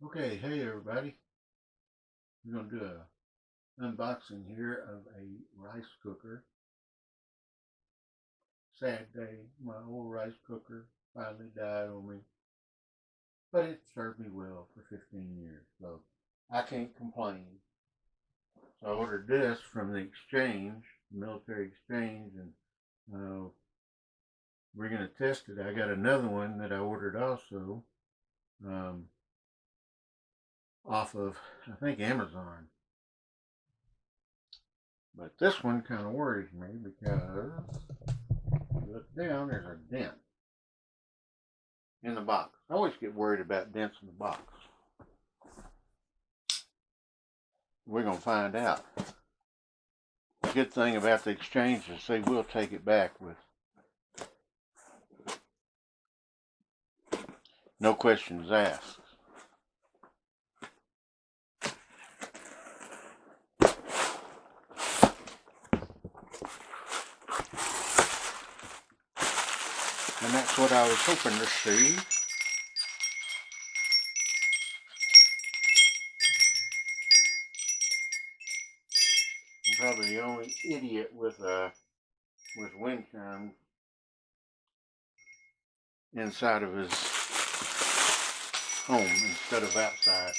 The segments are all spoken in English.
Okay, hey everybody. We're going to do an unboxing here of a rice cooker. Sad day, my old rice cooker finally died on me, but it served me well for 15 years, so I can't complain. So I ordered this from the exchange, military exchange, and we're going to test it. I got another one that I ordered also um, off of, I think, Amazon. But this one kind of worries me because look down, there's a dent in the box. I always get worried about dents in the box. We're going to find out. The good thing about the exchange is they will take it back with no questions asked. And that's what I was hoping to see. I'm probably the only idiot with wind chimes inside of his home instead of outside.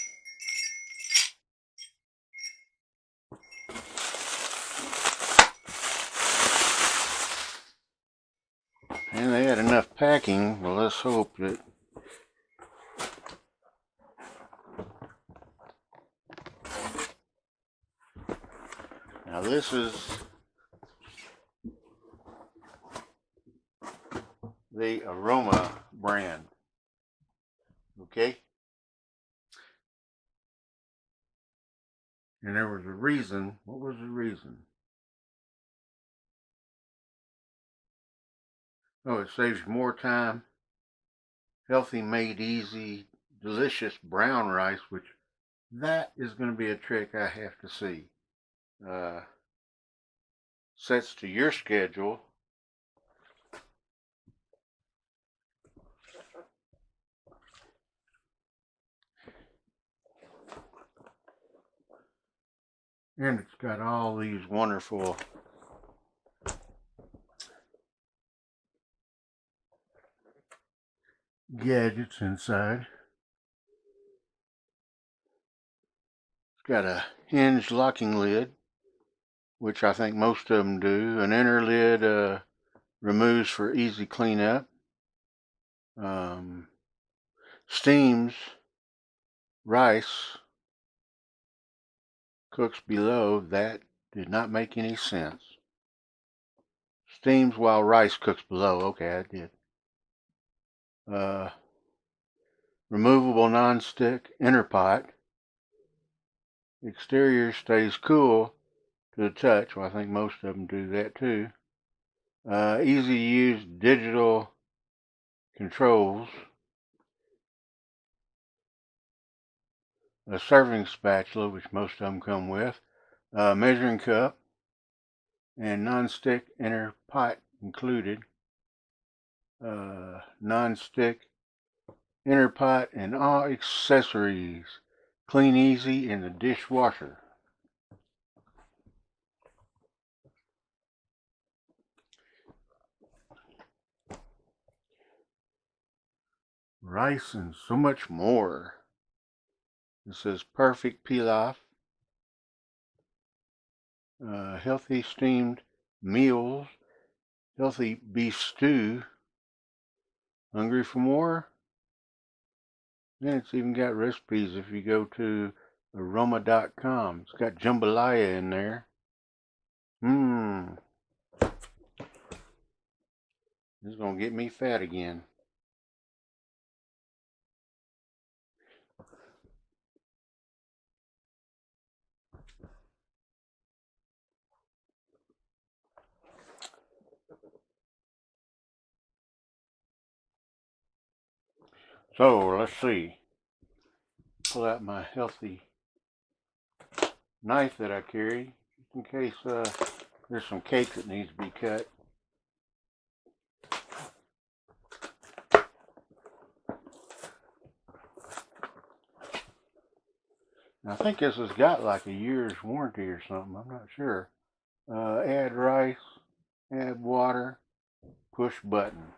And they had enough packing. Well, let's hope that now this is the Aroma brand. Okay? And there was a reason. What was the reason? Oh, it saves more time. Healthy, made easy, delicious brown rice, which that is going to be a trick I have to see. Sets to your schedule. And it's got all these wonderful gadgets inside. It's got a hinged locking lid, which I think most of them do. An inner lid removes for easy cleanup. Steams rice, cooks below. That did not make any sense. Steams while rice cooks below. Okay, I did. Removable non-stick inner pot. Exterior stays cool to the touch. Well, I think most of them do that too. Easy to use digital controls. A serving spatula, which most of them come with. Measuring cup. And non-stick inner pot included. Non-stick inner pot and all accessories. Clean easy in the dishwasher. Rice and so much more. It says perfect pilaf. Healthy steamed meals. Healthy beef stew. Hungry for more? And it's even got recipes if you go to aroma.com. It's got jambalaya in there. This is going to get me fat again. So, let's see. Pull out my healthy knife that I carry, just in case there's some cake that needs to be cut. I think this has got like a year's warranty or something. I'm not sure. Add rice, add water, push button.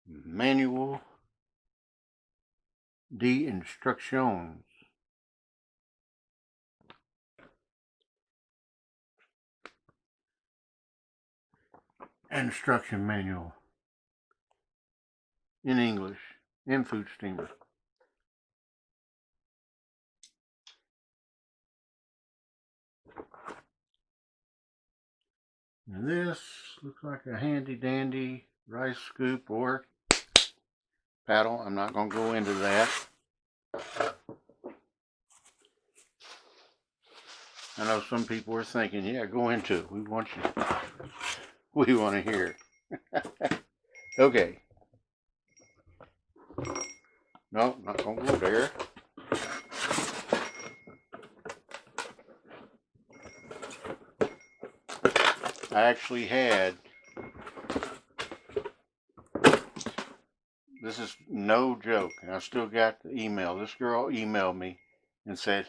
Manual d'instructions. Instruction manual in English in food steamer. And this looks like a handy dandy rice scoop or paddle. I'm not going to go into that. I know some people are thinking, yeah, go into it. We want you. We want to hear. Okay. No, not going to go there. I actually had, this is no joke, and I still got the email. This girl emailed me and said,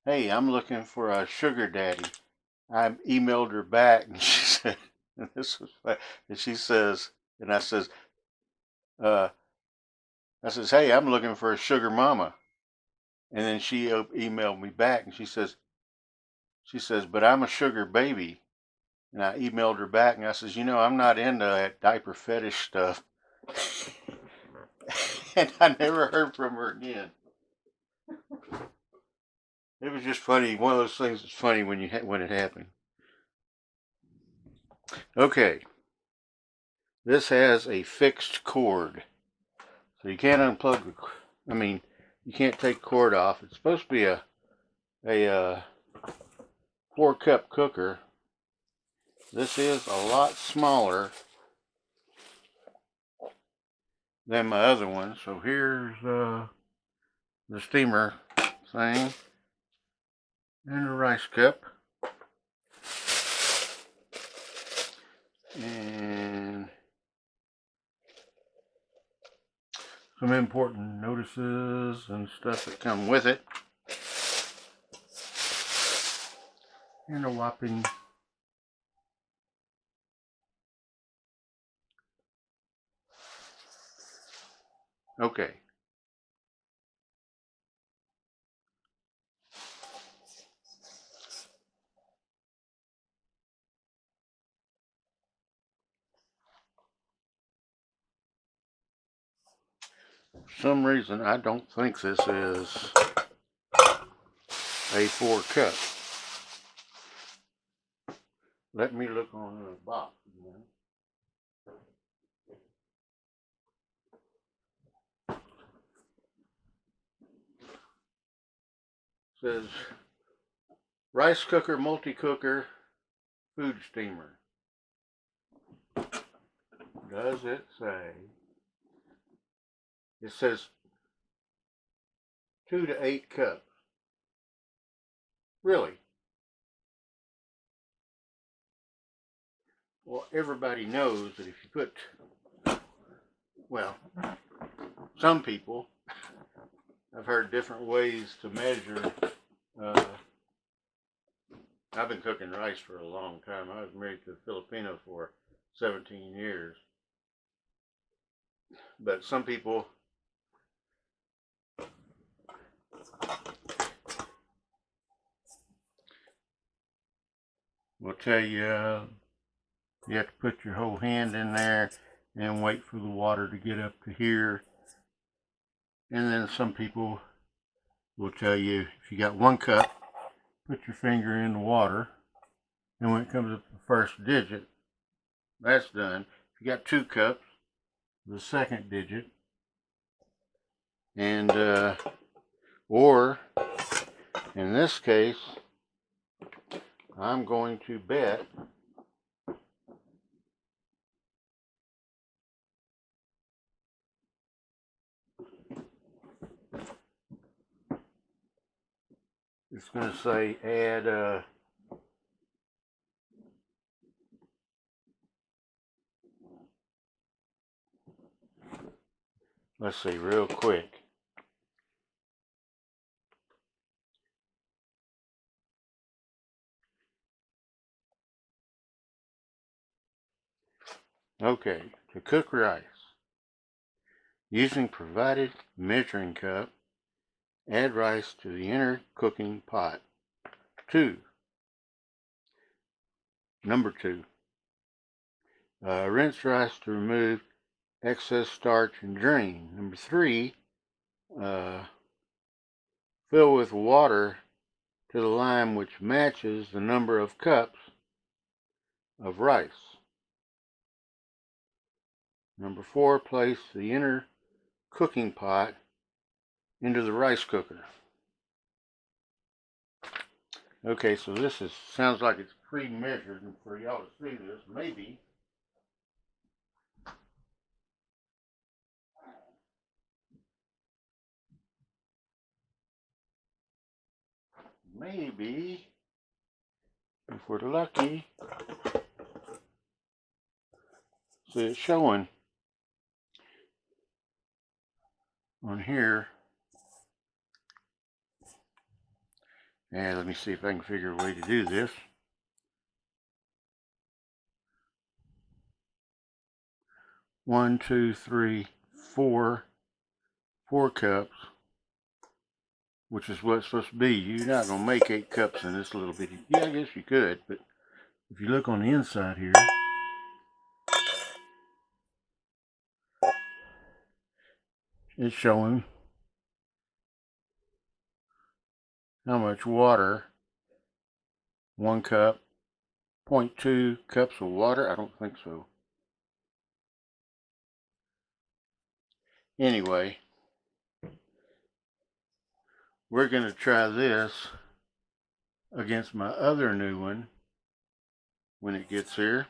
hey, I'm looking for a sugar daddy. I emailed her back and she said, and this was funny, and she says, and I says, hey, I'm looking for a sugar mama. And then she emailed me back and she says, but I'm a sugar baby. And I emailed her back and I says, I'm not into that diaper fetish stuff. And I never heard from her again. It was just funny. One of those things that's funny when it happened. Okay. This has a fixed cord. So you can't unplug you can't take cord off. It's supposed to be a 4-cup cooker. This is a lot smaller than my other one. So here's the steamer thing and a rice cup. And some important notices and stuff that come with it. And a whopping okay. For some reason, I don't think this is a 4-cup. Let me look on the box again. It says rice cooker, multi-cooker, food steamer. Does it say? It says 2 to 8 cups. Really? Well, everybody knows that if you put, well, some people, I've heard different ways to measure. I've been cooking rice for a long time. I was married to a Filipino for 17 years. But some people will tell you you have to put your whole hand in there and wait for the water to get up to here. And then some people will tell you if you got 1 cup, put your finger in the water, and when it comes up to the first digit, that's done. If you got 2 cups, the second digit, and or in this case, I'm going to bet it's going to say add Let's see real quick. Okay, to cook rice. Using provided measuring cup, add rice to the inner cooking pot. 2. Number 2. Rinse rice to remove excess starch and drain. Number 3. Fill with water to the line which matches the number of cups of rice. Number 4. Place the inner cooking pot into the rice cooker. Okay, so this sounds like it's pre-measured, and for y'all to see this, maybe if we're lucky, see it's showing on here. And let me see if I can figure a way to do this. 1, 2, 3, 4 cups, which is what it's supposed to be. You're not going to make 8 cups in this little bitty. Yeah, I guess you could, but if you look on the inside here, it's showing how much water. 1 cup, 0.2 cups of water. I don't think so. Anyway, we're going to try this against my other new one when it gets here.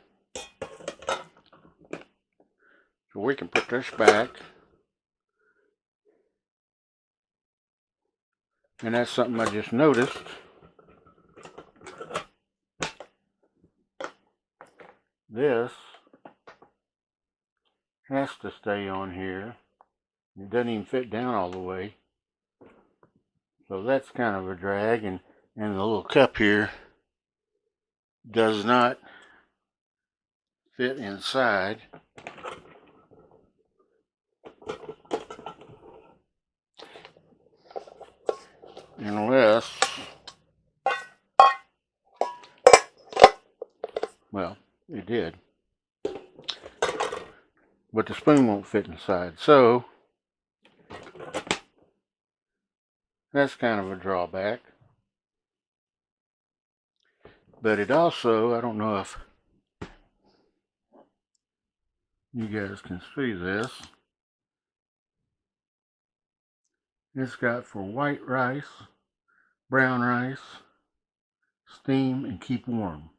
So we can put this back. And that's something I just noticed. This has to stay on here. It doesn't even fit down all the way. So that's kind of a drag. And the little cup here does not fit inside. Unless, well, it did. But the spoon won't fit inside. So that's kind of a drawback. But it also, I don't know if you guys can see this. It's got for white rice, brown rice, steam, and keep warm.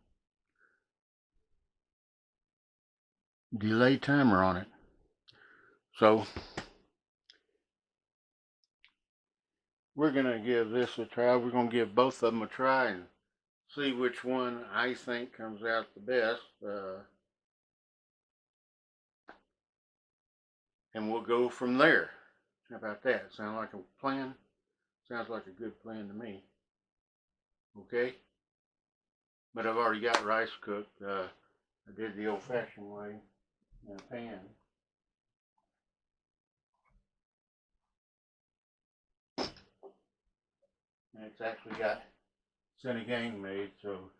Delay timer on it. So we're going to give this a try. We're going to give both of them a try and see which one I think comes out the best. And we'll go from there. How about that? Sound like a plan? Sounds like a good plan to me. Okay? But I've already got rice cooked. I did the old-fashioned way in a pan. And it's actually got Senegang made, so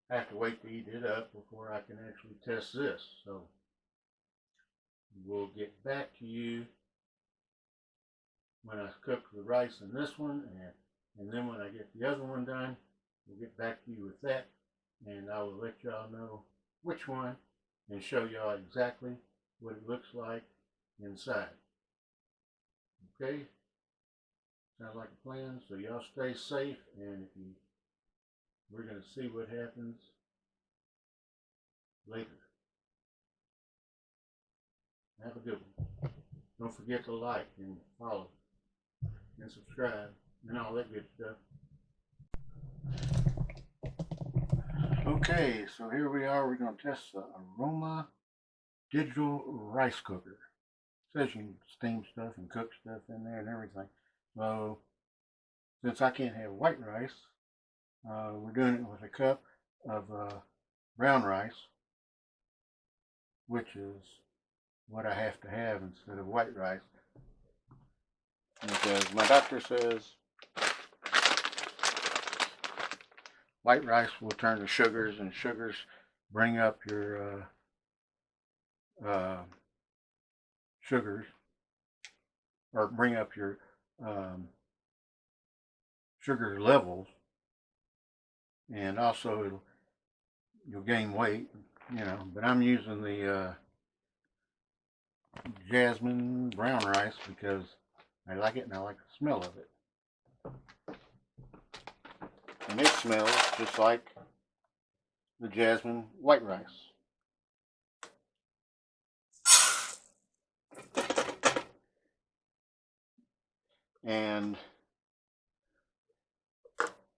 I have to wait to heat it up before I can actually test this. So we'll get back to you when I cook the rice in this one, and then when I get the other one done, we'll get back to you with that, and I will let y'all know which one and show y'all exactly what it looks like inside. Okay? Sounds like a plan. So y'all stay safe, and we're going to see what happens later. Have a good one. Don't forget to like and follow and subscribe and all that good stuff. Okay, so here we are. We're going to test the Aroma digital rice cooker. says you can steam stuff and cook stuff in there and everything. So since I can't have white rice, we're doing it with a cup of brown rice, which is what I have to have instead of white rice. Because my doctor says white rice will turn to sugars, and sugars bring up your sugars, or bring up your sugar levels, and also you'll gain weight, you know. But I'm using the jasmine brown rice because I like it and I like the smell of it. And it smells just like the jasmine white rice. And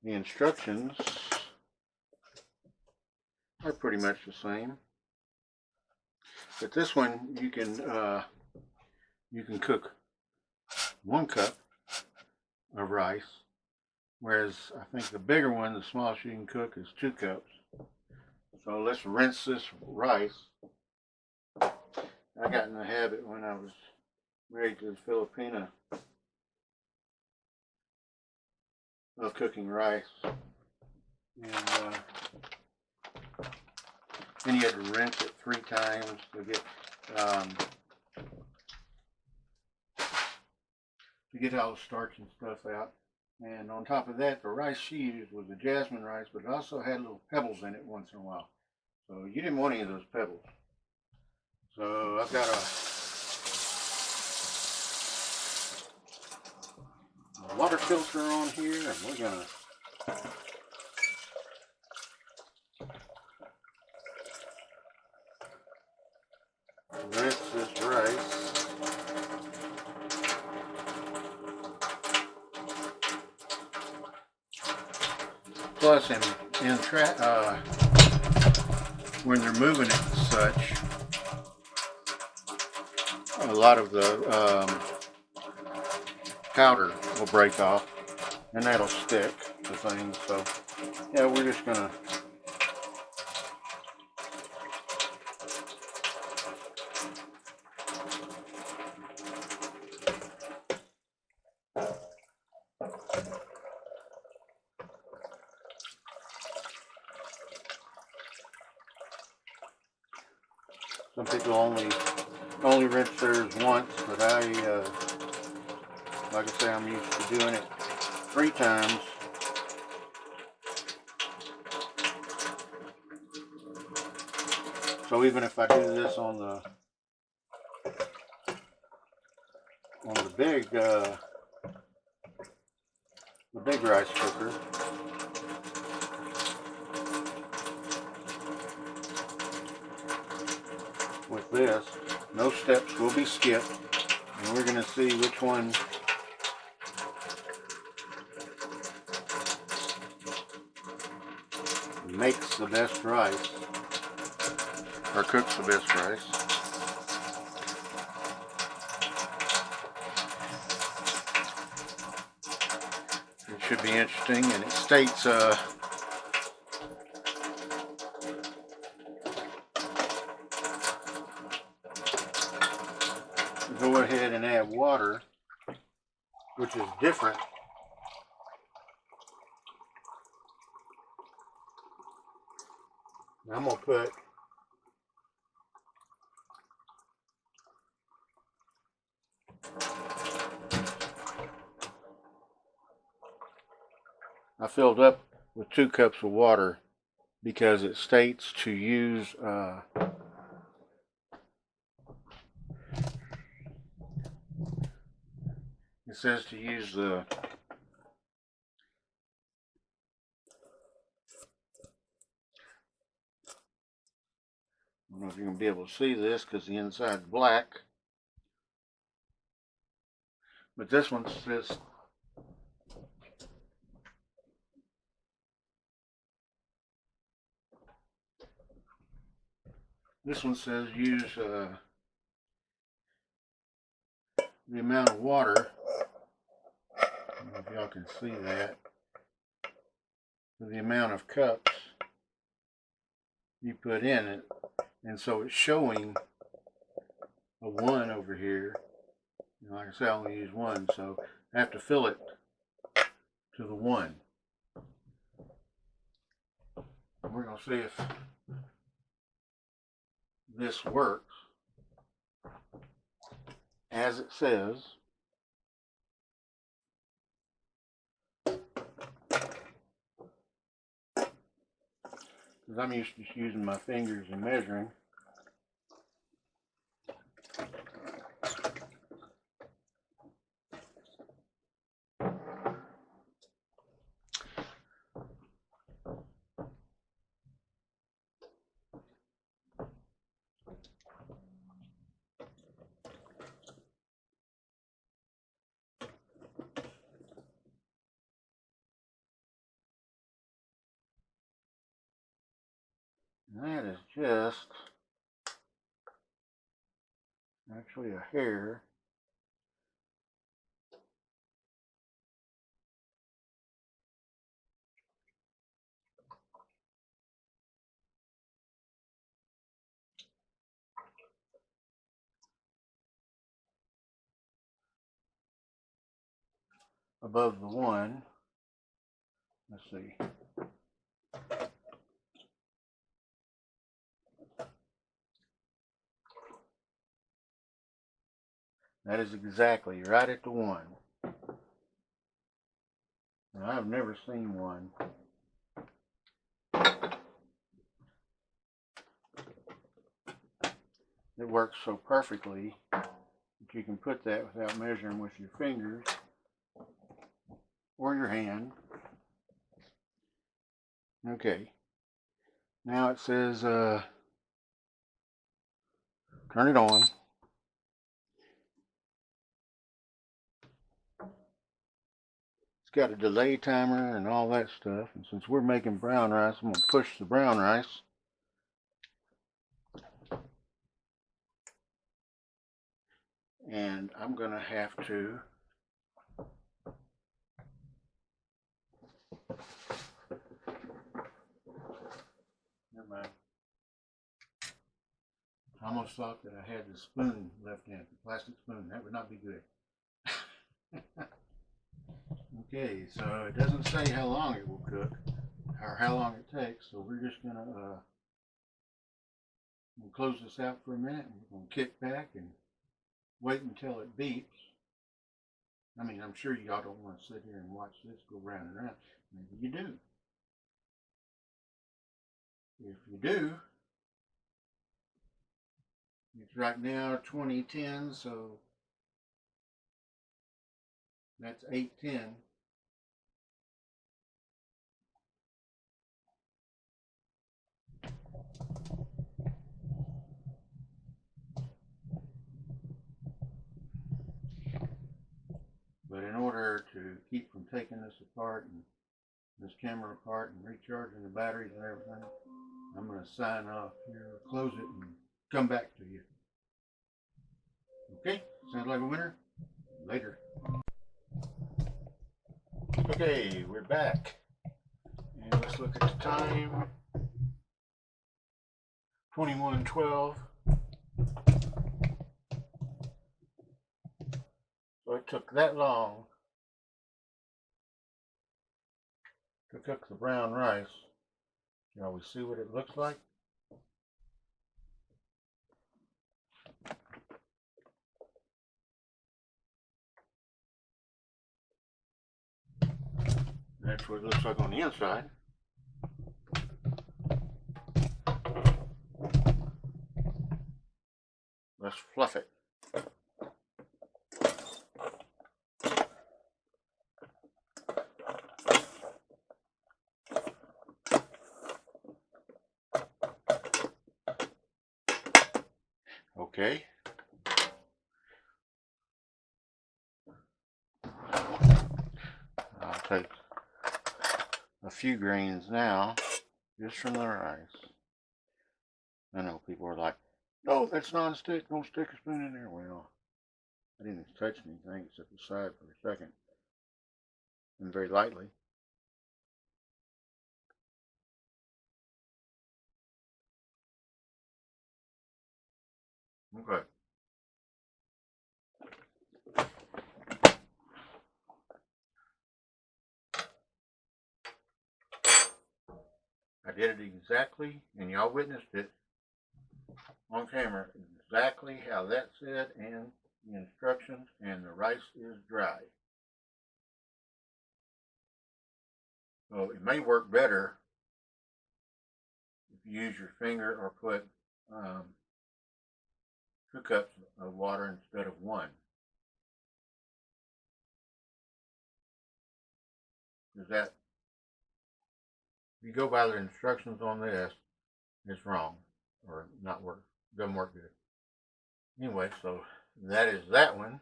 the instructions are pretty much the same. But this one you can cook 1 cup of rice, whereas I think the bigger one, the smallest you can cook, is 2 cups. So let's rinse this rice. I got in the habit when I was married to the Filipina of cooking rice, and then you had to rinse it 3 times to get all the starch and stuff out. And on top of that, the rice she used was a jasmine rice, but it also had little pebbles in it once in a while. So you didn't want any of those pebbles. So I've got a water filter on here, and we're gonna rinse this rice. Plus, when they're moving it and such, a lot of the powder will break off, and that'll stick to things. So, yeah, we're just gonna some people only rinse theirs once, but like I say, I'm used to doing it 3 times. So even if I do this on the big rice cooker, with this, no steps will be skipped, and we're going to see which one makes the best rice, or cooks the best rice. It should be interesting, and it states go ahead and add water, which is different. I'm going to put I filled up with 2 cups of water because it states to use it says to use the I don't know if you're going to be able to see this because the inside's black, but this one says use the amount of water, I don't know if y'all can see that, the amount of cups you put in it, and so it's showing a 1 over here. And like I said, I only use 1, so I have to fill it to the 1. We're going to see if this works as it says. Because I'm used to just using my fingers and measuring. That is just actually a hair. Above the 1. Let's see. That is exactly right at the 1. Now, I've never seen one that works so perfectly that you can put that without measuring with your fingers or your hand. Okay. Now it says turn it on. It's got a delay timer and all that stuff. And since we're making brown rice, I'm going to push the brown rice. And I'm going to have to never mind. I almost thought that I had the spoon left in, the plastic spoon. That would not be good. Okay, so it doesn't say how long it will cook or how long it takes, so we're just gonna we'll close this out for a minute and we're gonna kick back and wait until it beeps. I mean, I'm sure y'all don't want to sit here and watch this go round and round. Maybe you do. If you do, it's right now 2010, so that's 8:10. But in order to keep from taking this apart and this camera apart and recharging the batteries and everything, I'm going to sign off here, close it, and come back to you. Okay, sounds like a winner. Later. Okay, we're back. And let's look at the time. 21:12. So it took that long to cook the brown rice. Shall we see what it looks like? That's what it looks like on the inside. Let's fluff it. Okay. I'll take a few grains now, just from the rice. I know people are like, "Oh, that's non-stick. Don't stick a spoon in there." Well, I didn't touch anything except the side for a second, and very lightly. Okay. I did it exactly, and y'all witnessed it on camera, exactly how that said and the instructions, and the rice is dry. So it may work better if you use your finger or put 2 cups of water instead of 1. Is that, if you go by the instructions on this, it's wrong or not work, doesn't work good. Anyway, so that is that one.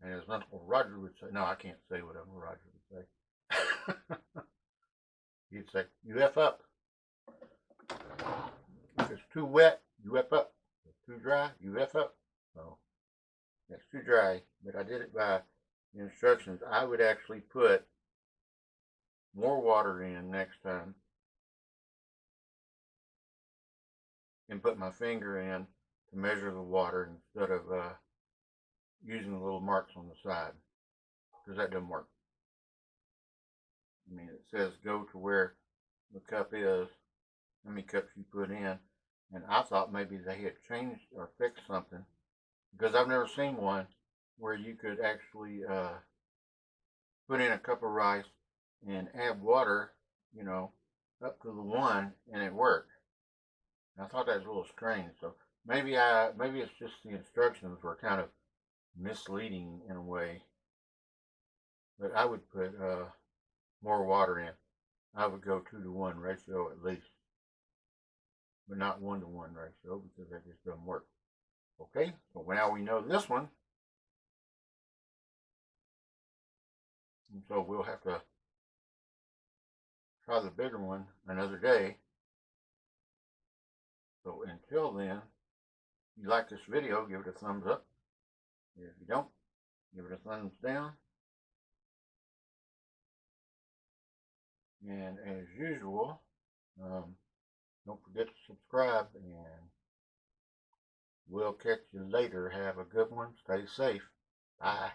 And as Uncle Roger would say, no, I can't say what Uncle Roger would say. He'd say, you F up. If it's too wet, you F up. If it's too dry, you F up. So it's too dry, but I did it by the instructions. I would actually put more water in next time and put my finger in to measure the water instead of using the little marks on the side, because that doesn't work. I mean, it says go to where the cup is, how many cups you put in, and I thought maybe they had changed or fixed something, because I've never seen one where you could actually put in a cup of rice and add water, you know, up to the 1, and it worked. And I thought that was a little strange. So maybe it's just the instructions were kind of misleading in a way. But I would put more water in. I would go 2-to-1 ratio at least, but not 1-to-1 ratio, because that just doesn't work. Okay, so now we know this one. And so we'll have to try the bigger one another day. So until then, if you like this video, give it a thumbs up. If you don't, give it a thumbs down. And as usual, don't forget to subscribe, and we'll catch you later. Have a good one. Stay safe. Bye.